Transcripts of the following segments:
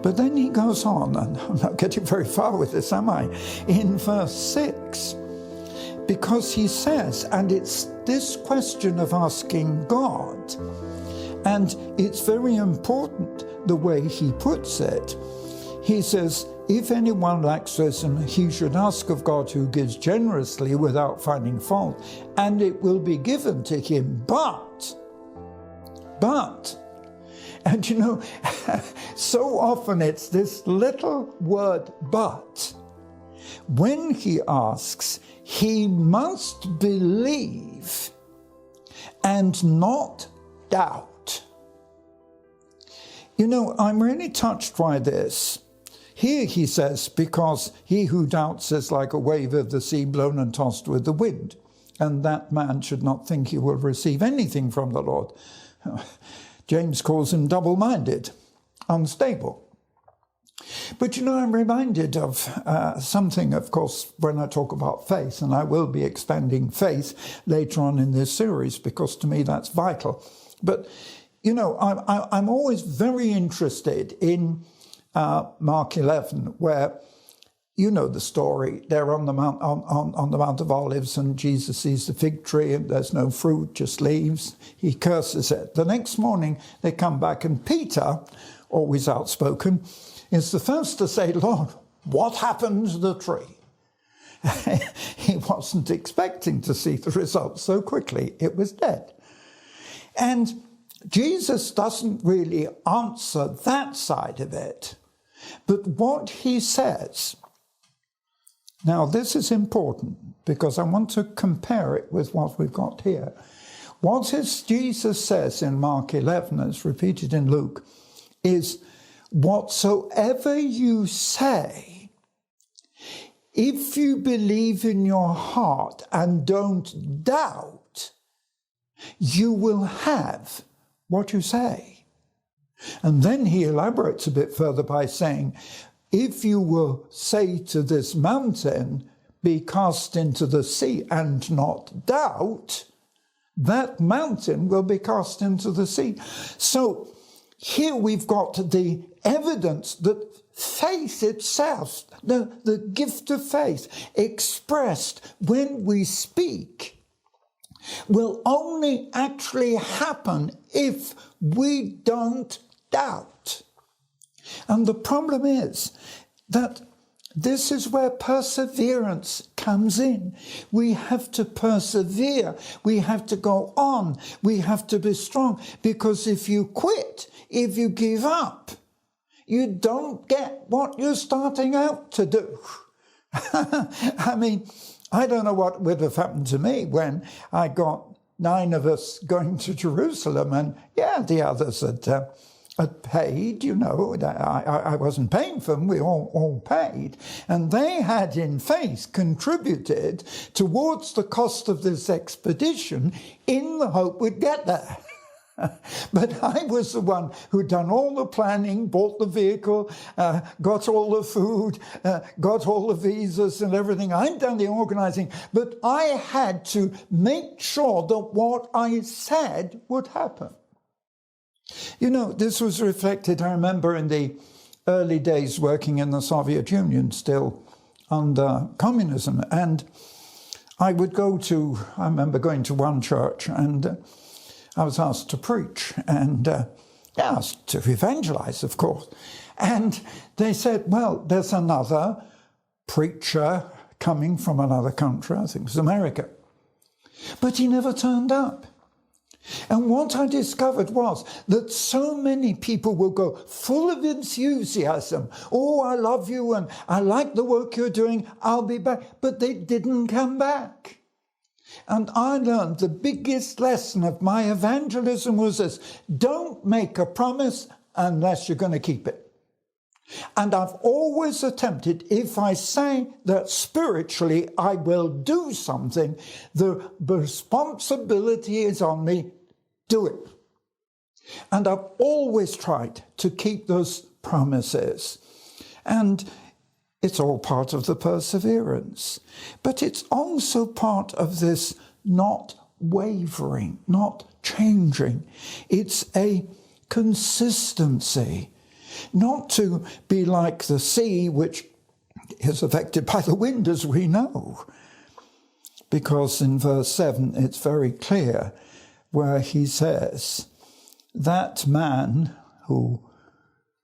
But then he goes on, and I'm not getting very far with this, am I? In verse 6, because he says, and it's this question of asking God, and it's very important the way he puts it. He says, if anyone lacks wisdom, he should ask of God, who gives generously without finding fault, and it will be given to him. But, and you know, so often it's this little word, but. When he asks, he must believe and not doubt. You know, I'm really touched by this. Here he says, because he who doubts is like a wave of the sea blown and tossed with the wind, and that man should not think he will receive anything from the Lord. James calls him double-minded, unstable. But you know, I'm reminded of something, of course, when I talk about faith, and I will be expanding faith later on in this series, because to me that's vital. But, you know, I'm always very interested in Mark 11, where, you know the story, they're on the Mount of Olives, and Jesus sees the fig tree, and there's no fruit, just leaves. He curses it. The next morning, they come back, and Peter, always outspoken, is the first to say, Lord, what happened to the tree? He wasn't expecting to see the results so quickly. It was dead. And Jesus doesn't really answer that side of it. But what he says, now this is important because I want to compare it with what we've got here. What Jesus says in Mark 11, as repeated in Luke, is, whatsoever you say, if you believe in your heart and don't doubt, you will have what you say. And then he elaborates a bit further by saying, if you will say to this mountain, be cast into the sea, and not doubt, that mountain will be cast into the sea. So here we've got the evidence that faith itself, the gift of faith expressed when we speak, will only actually happen if we don't doubt. And the problem is that this is where perseverance comes in. We have to persevere. We have to go on. We have to be strong. Because if you quit, if you give up, you don't get what you're starting out to do. I mean, I don't know what would have happened to me when I got 9 of us going to Jerusalem, and the others had paid, you know. I wasn't paying for them, we all paid. And they had, in faith, contributed towards the cost of this expedition in the hope we'd get there. But I was the one who'd done all the planning, bought the vehicle, got all the food, got all the visas and everything. I'd done the organizing, but I had to make sure that what I said would happen. You know, this was reflected, I remember, in the early days working in the Soviet Union, still under communism. And I would I remember going to one church, and I was asked to preach, and asked to evangelize, of course. And they said, well, there's another preacher coming from another country, I think it was America. But he never turned up. And what I discovered was that so many people will go full of enthusiasm. Oh, I love you, and I like the work you're doing, I'll be back. But they didn't come back. And I learned the biggest lesson of my evangelism was this: don't make a promise unless you're going to keep it. And I've always attempted, if I say that spiritually I will do something, the responsibility is on me, do it. And I've always tried to keep those promises. And it's all part of the perseverance. But it's also part of this not wavering, not changing. It's a consistency. Not to be like the sea, which is affected by the wind, as we know. Because in verse 7, it's very clear where he says, that man who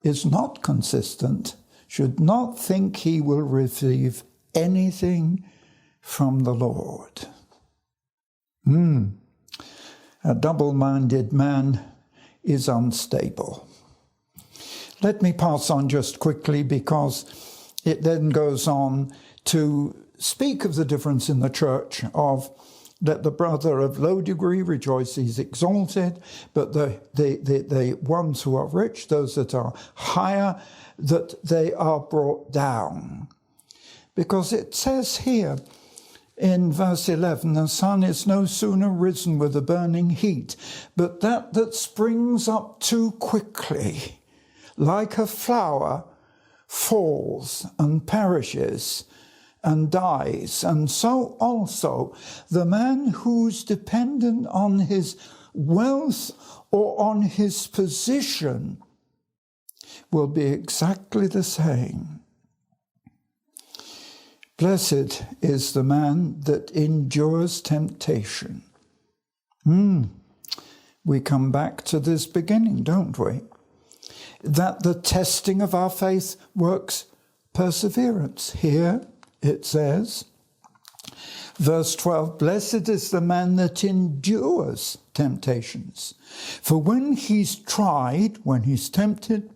is not consistent should not think he will receive anything from the Lord. A double-minded man is unstable. Let me pass on just quickly, because it then goes on to speak of the difference in the church of let the brother of low degree rejoice, he's exalted, but the ones who are rich, those that are higher, that they are brought down. Because it says here in verse 11, the sun is no sooner risen with a burning heat, but that springs up too quickly, like a flower, falls and perishes and dies. And so also the man who's dependent on his wealth or on his position will be exactly the same. Blessed is the man that endures temptation. We come back to this beginning, don't we? That the testing of our faith works perseverance. Here it says, verse 12, blessed is the man that endures temptations. For when he's tried, when he's tempted,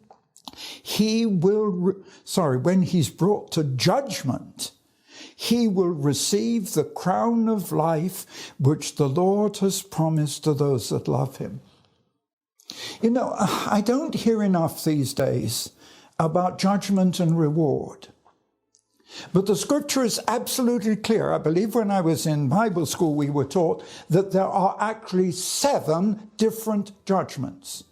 when he's brought to judgment, he will receive the crown of life which the Lord has promised to those that love him. You know, I don't hear enough these days about judgment and reward. But the scripture is absolutely clear. I believe when I was in Bible school, we were taught that there are actually 7 different judgments.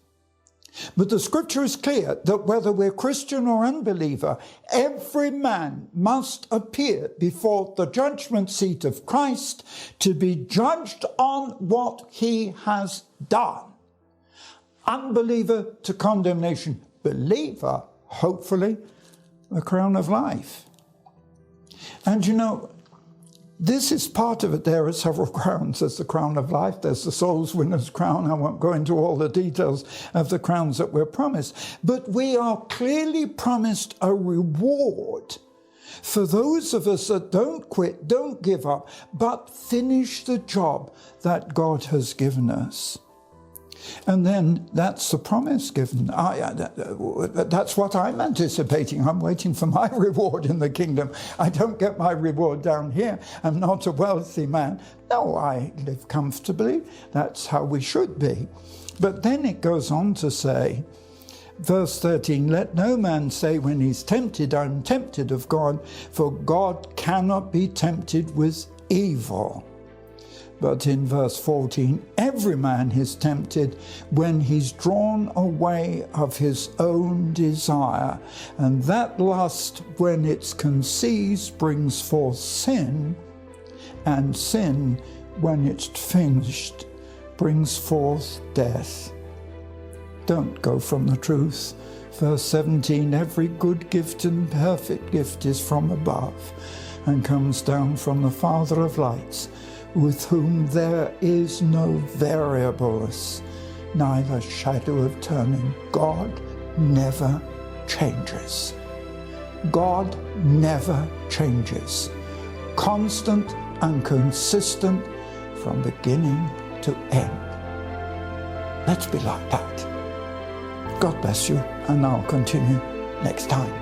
But the scripture is clear that whether we're Christian or unbeliever, every man must appear before the judgment seat of Christ to be judged on what he has done. Unbeliever to condemnation, believer, hopefully, the crown of life. And you know, this is part of it. There are several crowns. There's the crown of life. There's the soul's winner's crown. I won't go into all the details of the crowns that we're promised. But we are clearly promised a reward for those of us that don't quit, don't give up, but finish the job that God has given us. And then that's the promise given. That's what I'm anticipating. I'm waiting for my reward in the kingdom. I don't get my reward down here. I'm not a wealthy man. No, I live comfortably. That's how we should be. But then it goes on to say, verse 13, let no man say when he's tempted, I'm tempted of God, for God cannot be tempted with evil. But in verse 14, every man is tempted when he's drawn away of his own desire. And that lust, when it's conceived, brings forth sin. And sin, when it's finished, brings forth death. Don't go from the truth. Verse 17, every good gift and perfect gift is from above and comes down from the Father of lights, with whom there is no variableness, neither shadow of turning. God never changes. God never changes. Constant and consistent from beginning to end. Let's be like that. God bless you, and I'll continue next time.